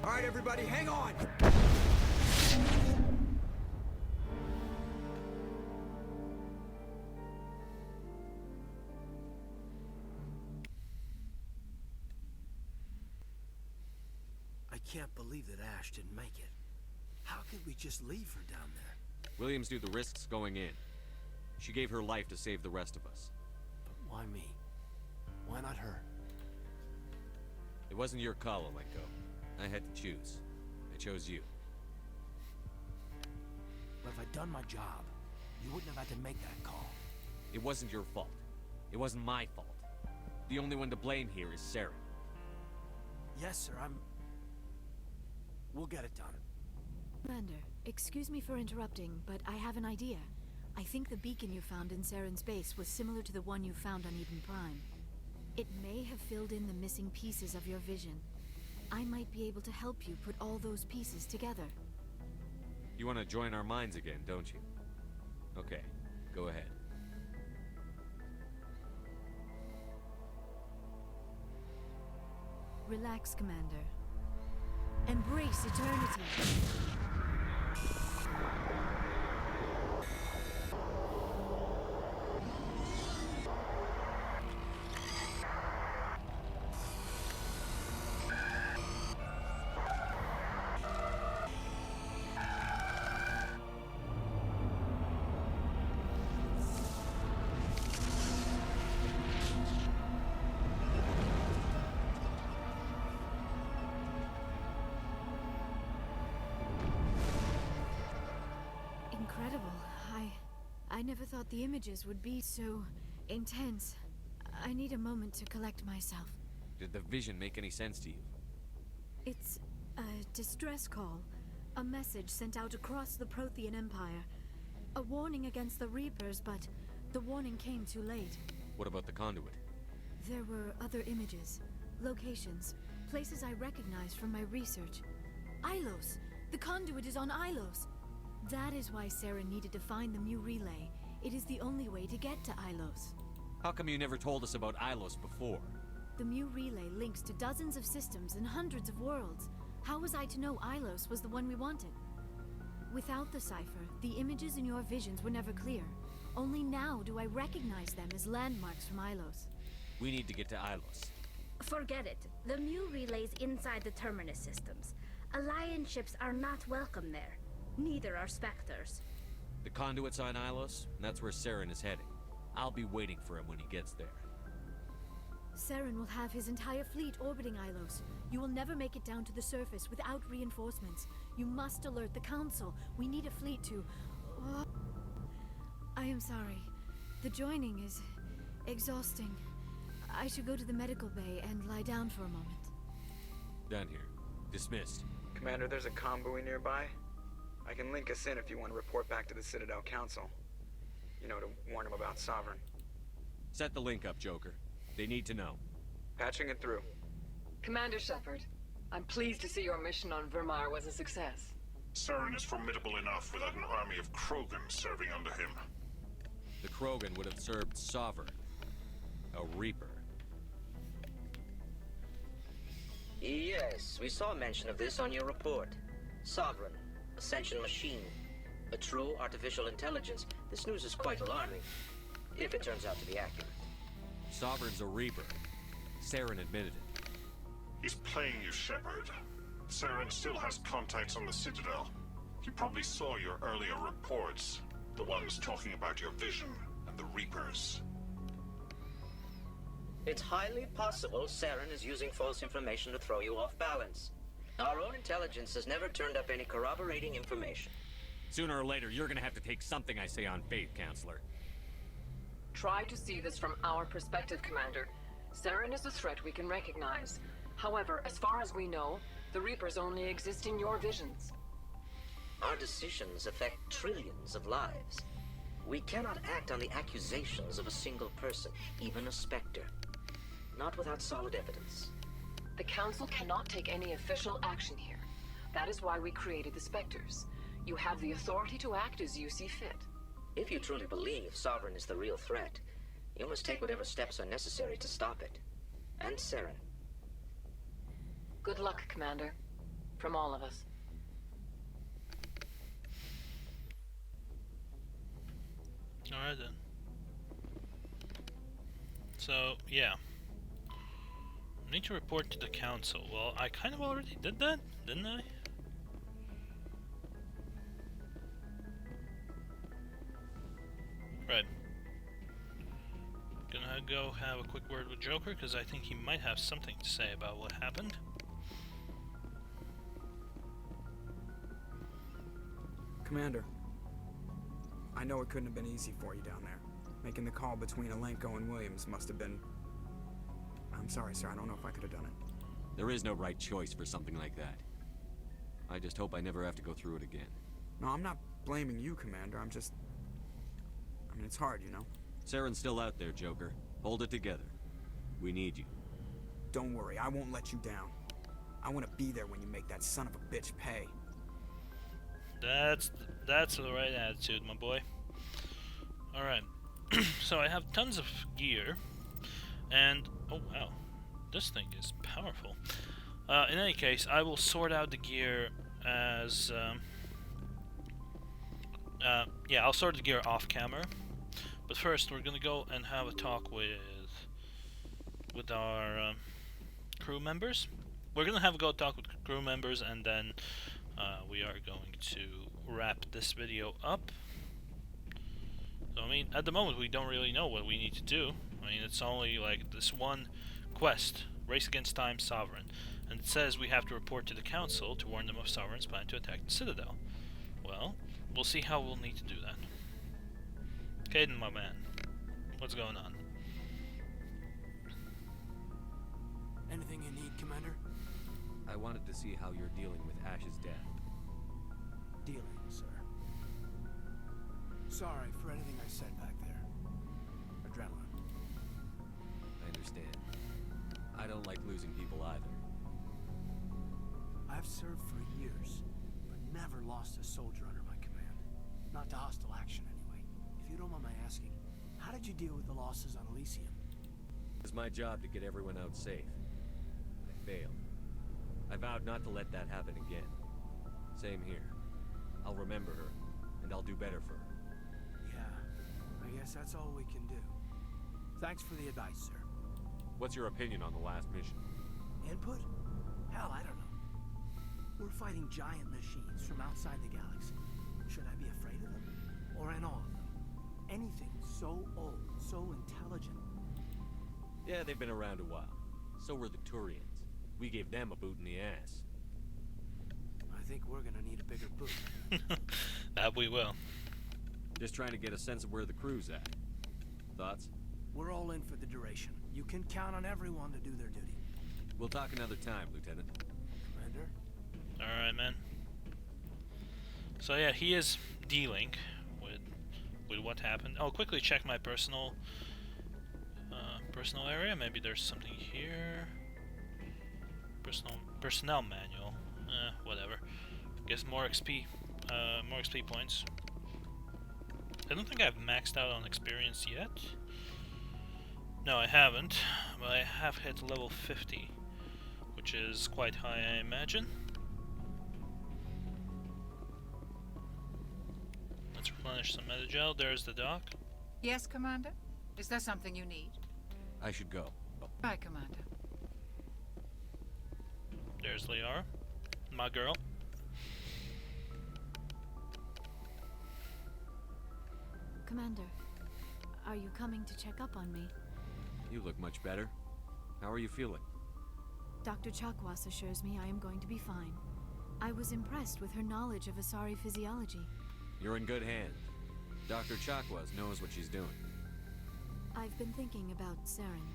All right, everybody, hang on. I can't believe that Ash didn't make it. How could we just leave her down there? Williams knew the risks going in. She gave her life to save the rest of us. But why me? Why not her? It wasn't your call, Alenko. I had to choose. I chose you. But if I'd done my job, you wouldn't have had to make that call. It wasn't your fault. It wasn't my fault. The only one to blame here is Saren. Yes, sir, We'll get it done. Commander, excuse me for interrupting, but I have an idea. I think the beacon you found in Saren's base was similar to the one you found on Eden Prime. It may have filled in the missing pieces of your vision. I might be able to help you put all those pieces together. You want to join our minds again, don't you? Okay, go ahead. Relax, Commander. Embrace eternity. Incredible. I never thought the images would be so intense. I need a moment to collect myself. Did the vision make any sense to you? It's a distress call. A message sent out across the Prothean Empire. A warning against the Reapers, but the warning came too late. What about the conduit? There were other images, locations, places I recognized from my research. Ilos! The conduit is on Ilos! That is why Saren needed to find the Mu Relay. It is the only way to get to Ilos. How come you never told us about Ilos before? The Mu Relay links to dozens of systems and hundreds of worlds. How was I to know Ilos was the one we wanted? Without the cipher, the images in your visions were never clear. Only now do I recognize them as landmarks from Ilos. We need to get to Ilos. Forget it. The Mu Relay's inside the Terminus systems. Alliance ships are not welcome there. Neither are Spectres. The conduit's on Ilos, and that's where Saren is heading. I'll be waiting for him when he gets there. Saren will have his entire fleet orbiting Ilos. You will never make it down to the surface without reinforcements. You must alert the Council. We need a fleet to... am sorry. The joining is exhausting. I should go to the medical bay and lie down for a moment. Done here. Dismissed. Commander, there's a convoy nearby. I can link us in if you want to report back to the Citadel Council. You know, to warn them about Sovereign. Set the link up, Joker. They need to know. Patching it through. Commander Shepard, I'm pleased to see your mission on Vermeer was a success. Saren is formidable enough without an army of Krogan serving under him. The Krogan would have served Sovereign. A Reaper. Yes, we saw mention of this on your report. Sovereign, Ascension machine, a true artificial intelligence. This news is quite alarming, if it turns out to be accurate. Sovereign's a Reaper. Saren admitted it. He's playing you, Shepard. Saren still has contacts on the Citadel. He probably saw your earlier reports, the ones talking about your vision and the Reapers. It's highly possible Saren is using false information to throw you off balance. Our own intelligence has never turned up any corroborating information. Sooner or later, you're gonna have to take something I say on faith, Counselor. Try to see this from our perspective, Commander. Saren is a threat we can recognize. However, as far as we know, the Reapers only exist in your visions. Our decisions affect trillions of lives. We cannot act on the accusations of a single person, even a Spectre. Not without solid evidence. The Council cannot take any official action here. That is why we created the Spectres. You have the authority to act as you see fit. If you truly believe Sovereign is the real threat, you must take whatever steps are necessary to stop it. And Saren. Good luck, Commander. From all of us. Alright then. So, yeah. I need to report to the council. Well, I kind of already did that, didn't I? Right. Gonna go have a quick word with Joker, because I think he might have something to say about what happened. Commander, I know it couldn't have been easy for you down there. Making the call between Alenko and Williams must have been... I'm sorry, sir. I don't know if I could have done it. There is no right choice for something like that. I just hope I never have to go through it again. No, I'm not blaming you, Commander. I'm just... I mean, it's hard, you know? Saren's still out there, Joker. Hold it together. We need you. Don't worry, I won't let you down. I want to be there when you make that son of a bitch pay. That's the right attitude, my boy. Alright. So I have tons of gear. And, oh wow, this thing is powerful. In any case, I will sort out the gear as, yeah, I'll sort the gear off camera. But first, we're gonna go and have a talk with our crew members. We're gonna have a go talk with crew members, and then we are going to wrap this video up. So, I mean, at the moment, we don't really know what we need to do. I mean, it's only like this one quest, Race Against Time Sovereign. And it says we have to report to the Council to warn them of Sovereign's plan to attack the Citadel. Well, we'll see how we'll need to do that. Caden, my man, what's going on? Anything you need, Commander? I wanted to see how you're dealing with Ash's death. Dealing, sir. Sorry for anything I said back there. Adrenaline. I understand. I don't like losing people either. I've served for years, but never lost a soldier under my command. Not to hostile action, anyway. If you don't mind my asking, how did you deal with the losses on Elysium? It was my job to get everyone out safe. I failed. I vowed not to let that happen again. Same here. I'll remember her, and I'll do better for her. Yeah, I guess that's all we can do. Thanks for the advice, sir. What's your opinion on the last mission? Input? Hell, I don't know. We're fighting giant machines from outside the galaxy. Should I be afraid of them? Or in awe of them? Anything so old, so intelligent. Yeah, they've been around a while. So were the Turians. We gave them a boot in the ass. I think we're gonna need a bigger boot. That we will. Just trying to get a sense of where the crew's at. Thoughts? We're all in for the duration. You can count on everyone to do their duty. We'll talk another time, Lieutenant. Commander? Alright, man. So yeah, he is dealing with what happened. I'll quickly check my personal area. Maybe there's something here. Personnel manual. Whatever. Guess more XP points. I don't think I've maxed out on experience yet. No, I haven't, but I have hit level 50, which is quite high, I imagine. Let's replenish some metagel. There's the dock. Yes, Commander? Is there something you need? I should go. Bye, Commander. There's Liara, my girl. Commander, are you coming to check up on me? You look much better. How are you feeling? Dr. Chakwas assures me I am going to be fine. I was impressed with her knowledge of Asari physiology. You're in good hands. Dr. Chakwas knows what she's doing. I've been thinking about Saren.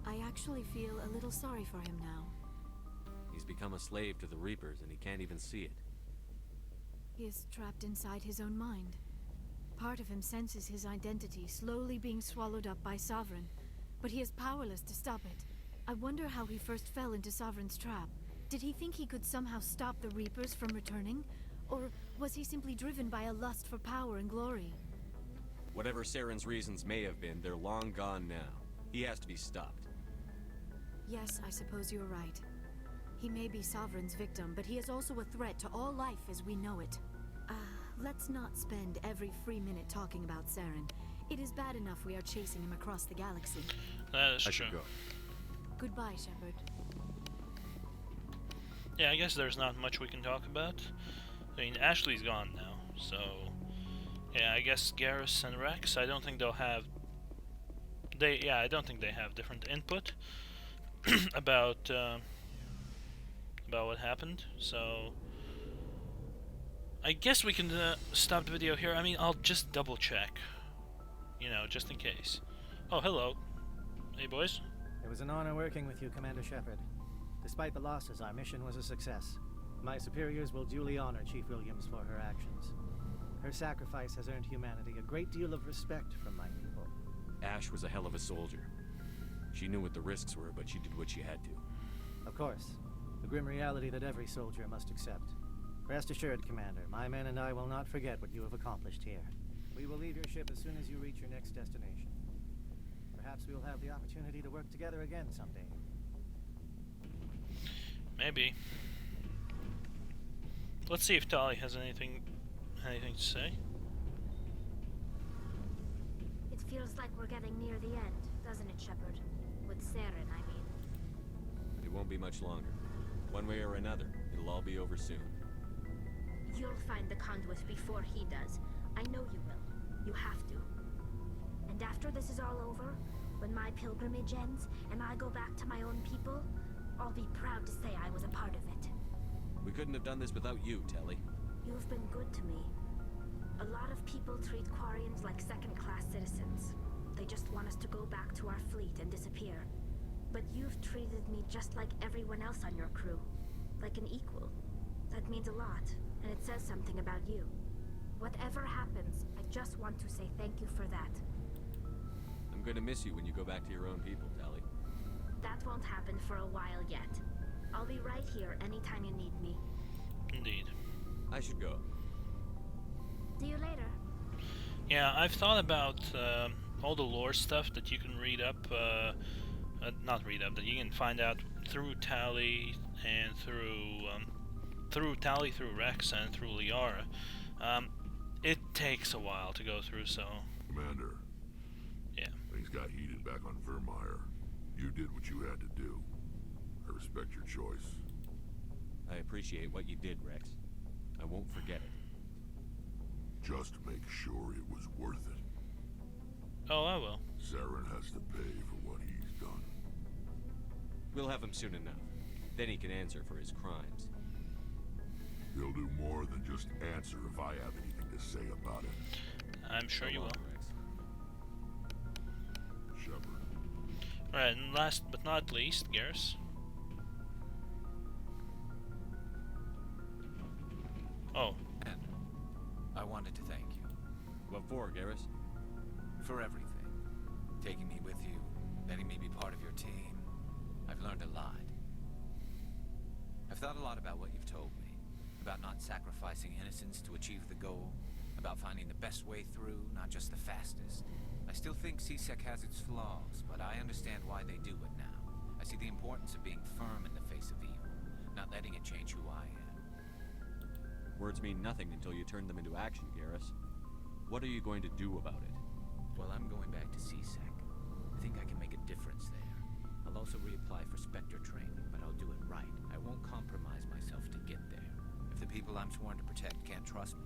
I actually feel a little sorry for him now. He's become a slave to the Reapers and he can't even see it. He is trapped inside his own mind. Part of him senses his identity slowly being swallowed up by Sovereign, but he is powerless to stop it. I wonder how he first fell into Sovereign's trap. Did he think he could somehow stop the Reapers from returning? Or was he simply driven by a lust for power and glory? Whatever Saren's reasons may have been, they're long gone now. He has to be stopped. Yes, I suppose you're right. He may be Sovereign's victim, but he is also a threat to all life as we know it. Let's not spend every free minute talking about Saren. It is bad enough we are chasing him across the galaxy. That is I true. should go. Goodbye, Shepard. Yeah, I guess there's not much we can talk about. I mean, Ashley's gone now, so... Yeah, I guess Garrus and Rex, I don't think they'll have... I don't think they have different input about what happened, so... I guess we can stop the video here. I mean, I'll just double check. You know, just in case. Oh, hello. Hey, boys. It was an honor working with you, Commander Shepard. Despite the losses, our mission was a success. My superiors will duly honor Chief Williams for her actions. Her sacrifice has earned humanity a great deal of respect from my people. Ash was a hell of a soldier. She knew what the risks were, but she did what she had to. Of course. The grim reality that every soldier must accept. Rest assured, Commander, my men and I will not forget what you have accomplished here. We will leave your ship as soon as you reach your next destination. Perhaps we will have the opportunity to work together again someday. Maybe. Let's see if Tali has anything to say. It feels like we're getting near the end, doesn't it, Shepard? With Saren, I mean. It won't be much longer. One way or another, it'll all be over soon. You'll find the conduit before he does. I know you will. You have to. And after this is all over, when my pilgrimage ends and I go back to my own people, I'll be proud to say I was a part of it. We couldn't have done this without you, Telly. You've been good to me. A lot of people treat Quarians like second-class citizens. They just want us to go back to our fleet and disappear. But you've treated me just like everyone else on your crew. Like an equal. That means a lot, and it says something about you. Whatever happens, I just want to say thank you for that. I'm gonna miss you when you go back to your own people, Tally. That won't happen for a while yet. I'll be right here anytime you need me. Indeed. I should go. See you later. Yeah, I've thought about all the lore stuff that you can read up, not read up, that you can find out through Tali and through Rex and through Liara. It takes a while to go through, so... Commander. Yeah. Things got heated back on Vermeer. You did what you had to do. I respect your choice. I appreciate what you did, Rex. I won't forget it. Just make sure it was worth it. Oh, I will. Saren has to pay for what he's done. We'll have him soon enough. Then he can answer for his crimes. He'll do more than just answer if I have anything to say about it. I'm sure you will. Shepard. Alright, and last but not least, Garrus. Oh. I wanted to thank you. What for, Garrus? For everything. Taking me with you, letting me be part of your team. I've learned a lot. I've thought a lot about what you've told me. About not sacrificing innocence to achieve the goal. About finding the best way through, not just the fastest. I still think CSEC has its flaws, but I understand why they do it now. I see the importance of being firm in the face of evil, not letting it change who I am. Words mean nothing until you turn them into action, Garrus. What are you going to do about it? Well, I'm going back to CSEC. I think I can make a difference there. I'll also reapply for Spectre training, but I'll do it right. I won't compromise myself to get there. If the people I'm sworn to protect can't trust me,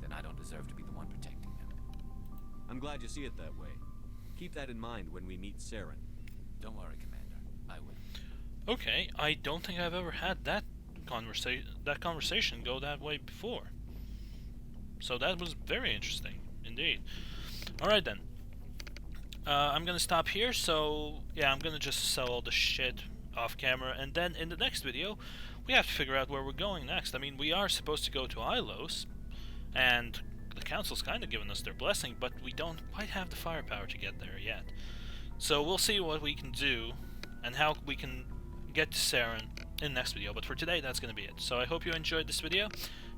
then I don't deserve to be the one protecting them. I'm glad you see it that way. Keep that in mind when we meet Saren. Don't worry, Commander. I will. Okay, I don't think I've ever had that conversation go that way before. So that was very interesting, indeed. Alright then. I'm gonna stop here, so yeah, I'm gonna just sell all the shit off camera, and then in the next video, we have to figure out where we're going next. I mean, we are supposed to go to Ilos, and the Council's kind of given us their blessing, but we don't quite have the firepower to get there yet. So we'll see what we can do, and how we can get to Saren in the next video, but for today, that's gonna be it. So I hope you enjoyed this video.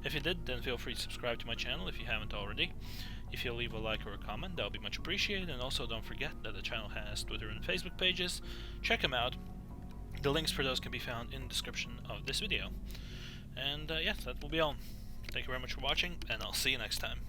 If you did, then feel free to subscribe to my channel if you haven't already. If you'll leave a like or a comment, that would be much appreciated. And also don't forget that the channel has Twitter and Facebook pages. Check them out. The links for those can be found in the description of this video. And yes, that will be all. Thank you very much for watching, and I'll see you next time.